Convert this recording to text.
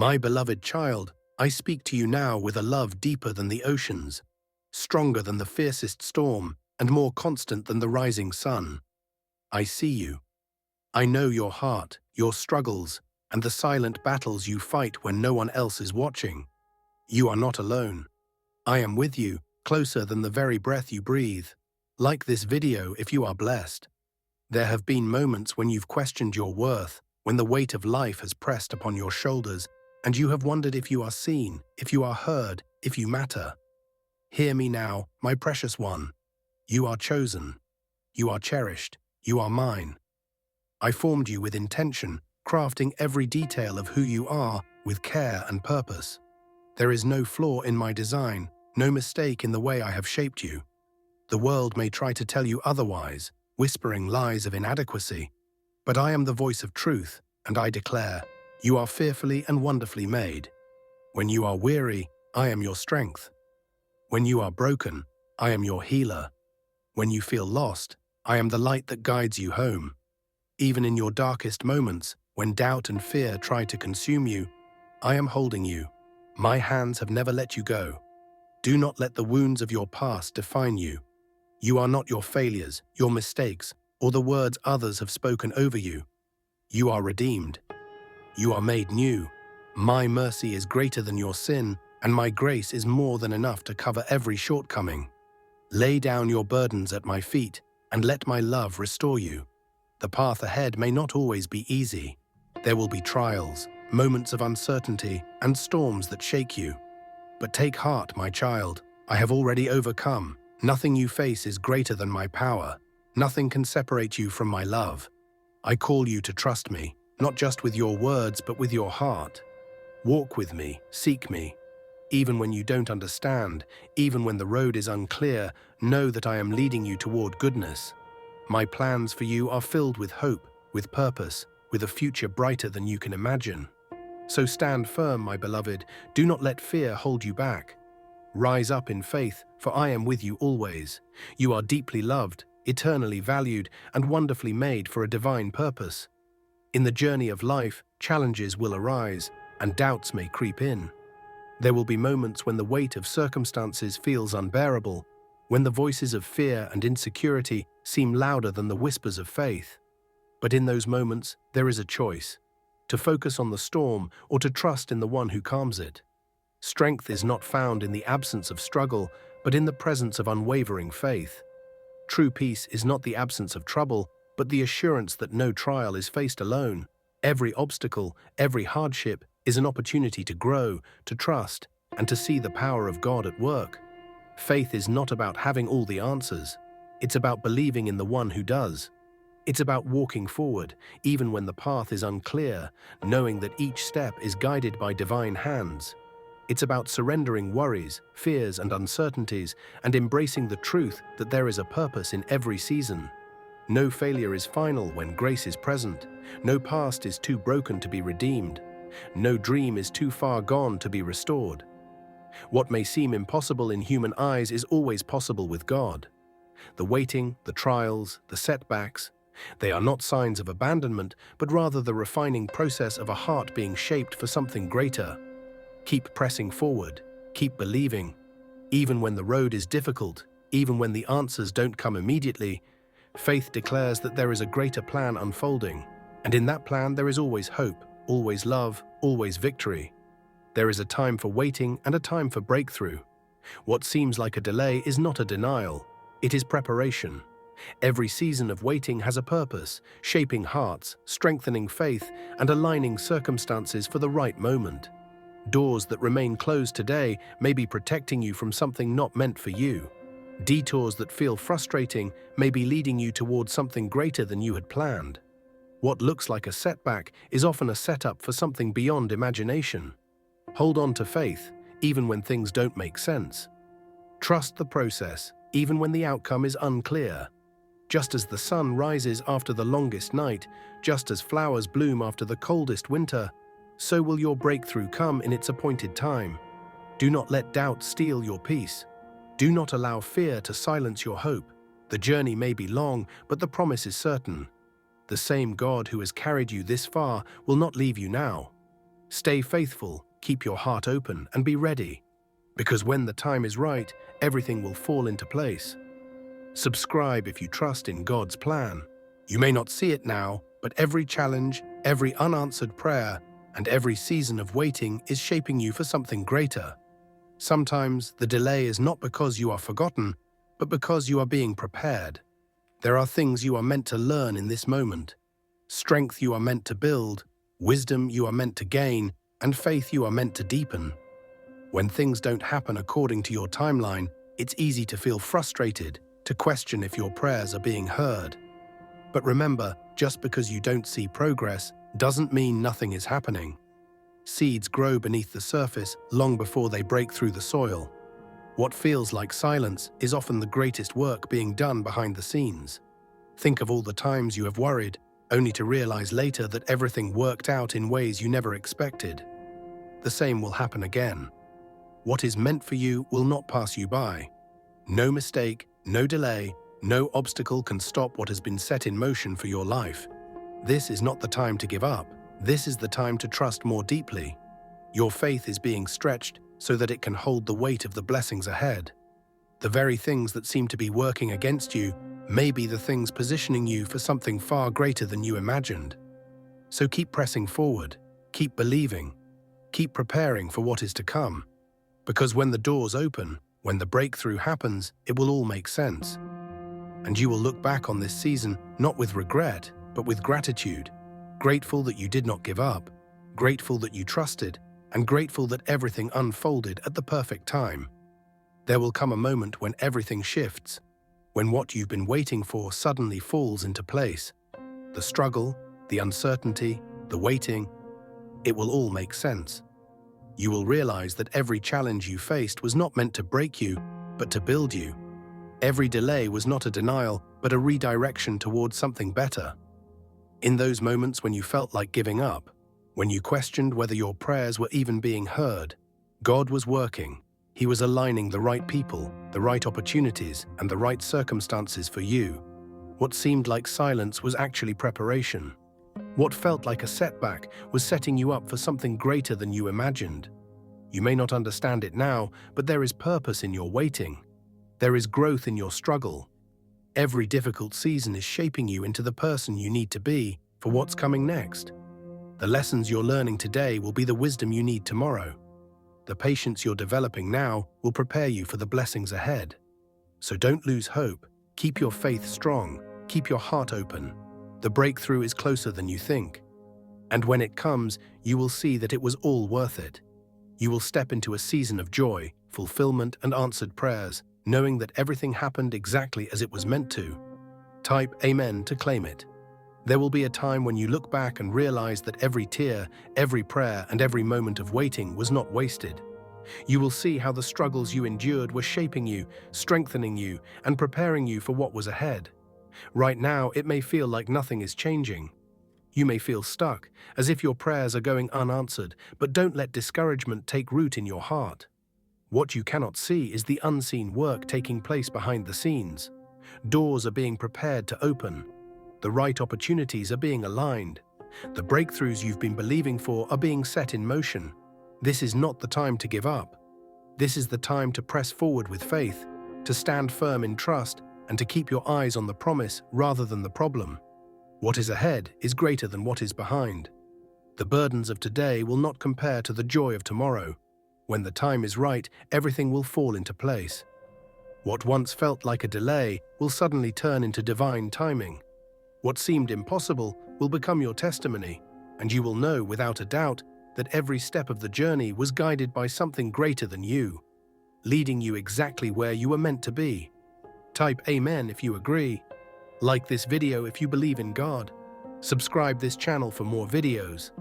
My beloved child, I speak to you now with a love deeper than the oceans, stronger than the fiercest storm, and more constant than the rising sun. I see you. I know your heart, your struggles, and the silent battles you fight when no one else is watching. You are not alone. I am with you, closer than the very breath you breathe. Like this video if you are blessed. There have been moments when you've questioned your worth, when the weight of life has pressed upon your shoulders, and you have wondered if you are seen, if you are heard, if you matter. Hear me now, my precious one. You are chosen. You are cherished. You are mine. I formed you with intention, crafting every detail of who you are with care and purpose. There is no flaw in my design, no mistake in the way I have shaped you. The world may try to tell you otherwise, whispering lies of inadequacy. But I am the voice of truth, and I declare, you are fearfully and wonderfully made. When you are weary, I am your strength. When you are broken, I am your healer. When you feel lost, I am the light that guides you home. Even in your darkest moments, when doubt and fear try to consume you, I am holding you. My hands have never let you go. Do not let the wounds of your past define you. You are not your failures, your mistakes, or the words others have spoken over you. You are redeemed. You are made new. My mercy is greater than your sin, and my grace is more than enough to cover every shortcoming. Lay down your burdens at my feet, and let my love restore you. The path ahead may not always be easy. There will be trials, moments of uncertainty, and storms that shake you. But take heart, my child. I have already overcome. Nothing you face is greater than my power. Nothing can separate you from my love. I call you to trust me, not just with your words, but with your heart. Walk with me, seek me. Even when you don't understand, even when the road is unclear, know that I am leading you toward goodness. My plans for you are filled with hope, with purpose, with a future brighter than you can imagine. So stand firm, my beloved. Do not let fear hold you back. Rise up in faith, for I am with you always. You are deeply loved, eternally valued, and wonderfully made for a divine purpose. In the journey of life, challenges will arise, and doubts may creep in. There will be moments when the weight of circumstances feels unbearable, when the voices of fear and insecurity seem louder than the whispers of faith. But in those moments, there is a choice: to focus on the storm or to trust in the one who calms it. Strength is not found in the absence of struggle, but in the presence of unwavering faith. True peace is not the absence of trouble, but the assurance that no trial is faced alone. Every obstacle, every hardship is an opportunity to grow, to trust, and to see the power of God at work. Faith is not about having all the answers. It's about believing in the one who does. It's about walking forward, even when the path is unclear, knowing that each step is guided by divine hands. It's about surrendering worries, fears, and uncertainties, and embracing the truth that there is a purpose in every season. No failure is final when grace is present. No past is too broken to be redeemed. No dream is too far gone to be restored. What may seem impossible in human eyes is always possible with God. The waiting, the trials, the setbacks, they are not signs of abandonment, but rather the refining process of a heart being shaped for something greater. Keep pressing forward, keep believing. Even when the road is difficult, even when the answers don't come immediately, faith declares that there is a greater plan unfolding, and in that plan there is always hope, always love, always victory. There is a time for waiting and a time for breakthrough. What seems like a delay is not a denial, it is preparation. Every season of waiting has a purpose, shaping hearts, strengthening faith, and aligning circumstances for the right moment. Doors that remain closed today may be protecting you from something not meant for you. Detours that feel frustrating may be leading you towards something greater than you had planned. What looks like a setback is often a setup for something beyond imagination. Hold on to faith, even when things don't make sense. Trust the process, even when the outcome is unclear. Just as the sun rises after the longest night, just as flowers bloom after the coldest winter, so will your breakthrough come in its appointed time. Do not let doubt steal your peace. Do not allow fear to silence your hope. The journey may be long, but the promise is certain. The same God who has carried you this far will not leave you now. Stay faithful, keep your heart open, and be ready. Because when the time is right, everything will fall into place. Subscribe if you trust in God's plan. You may not see it now, but every challenge, every unanswered prayer, and every season of waiting is shaping you for something greater. Sometimes the delay is not because you are forgotten, but because you are being prepared. There are things you are meant to learn in this moment. Strength you are meant to build, wisdom you are meant to gain, and faith you are meant to deepen. When things don't happen according to your timeline, it's easy to feel frustrated, to question if your prayers are being heard. But remember, just because you don't see progress doesn't mean nothing is happening. Seeds grow beneath the surface long before they break through the soil. What feels like silence is often the greatest work being done behind the scenes. Think of all the times you have worried, only to realize later that everything worked out in ways you never expected. The same will happen again. What is meant for you will not pass you by. No mistake, no delay, no obstacle can stop what has been set in motion for your life. This is not the time to give up. This is the time to trust more deeply. Your faith is being stretched so that it can hold the weight of the blessings ahead. The very things that seem to be working against you may be the things positioning you for something far greater than you imagined. So keep pressing forward, keep believing, keep preparing for what is to come. Because when the doors open, when the breakthrough happens, it will all make sense. And you will look back on this season not with regret, but with gratitude. Grateful that you did not give up, grateful that you trusted, and grateful that everything unfolded at the perfect time. There will come a moment when everything shifts, when what you've been waiting for suddenly falls into place. The struggle, the uncertainty, the waiting, it will all make sense. You will realize that every challenge you faced was not meant to break you, but to build you. Every delay was not a denial, but a redirection towards something better. In those moments when you felt like giving up, when you questioned whether your prayers were even being heard, God was working. He was aligning the right people, the right opportunities, and the right circumstances for you. What seemed like silence was actually preparation. What felt like a setback was setting you up for something greater than you imagined. You may not understand it now, but there is purpose in your waiting. There is growth in your struggle. Every difficult season is shaping you into the person you need to be for what's coming next. The lessons you're learning today will be the wisdom you need tomorrow. The patience you're developing now will prepare you for the blessings ahead. So don't lose hope. Keep your faith strong. Keep your heart open. The breakthrough is closer than you think. And when it comes, you will see that it was all worth it. You will step into a season of joy, fulfillment, and answered prayers, knowing that everything happened exactly as it was meant to. Type Amen to claim it. There will be a time when you look back and realize that every tear, every prayer, and every moment of waiting was not wasted. You will see how the struggles you endured were shaping you, strengthening you, and preparing you for what was ahead. Right now, it may feel like nothing is changing. You may feel stuck, as if your prayers are going unanswered, but don't let discouragement take root in your heart. What you cannot see is the unseen work taking place behind the scenes. Doors are being prepared to open. The right opportunities are being aligned. The breakthroughs you've been believing for are being set in motion. This is not the time to give up. This is the time to press forward with faith, to stand firm in trust, and to keep your eyes on the promise rather than the problem. What is ahead is greater than what is behind. The burdens of today will not compare to the joy of tomorrow. When the time is right, everything will fall into place. What once felt like a delay will suddenly turn into divine timing. What seemed impossible will become your testimony, and you will know without a doubt that every step of the journey was guided by something greater than you, leading you exactly where you were meant to be. Type Amen if you agree. Like this video if you believe in God. Subscribe this channel for more videos.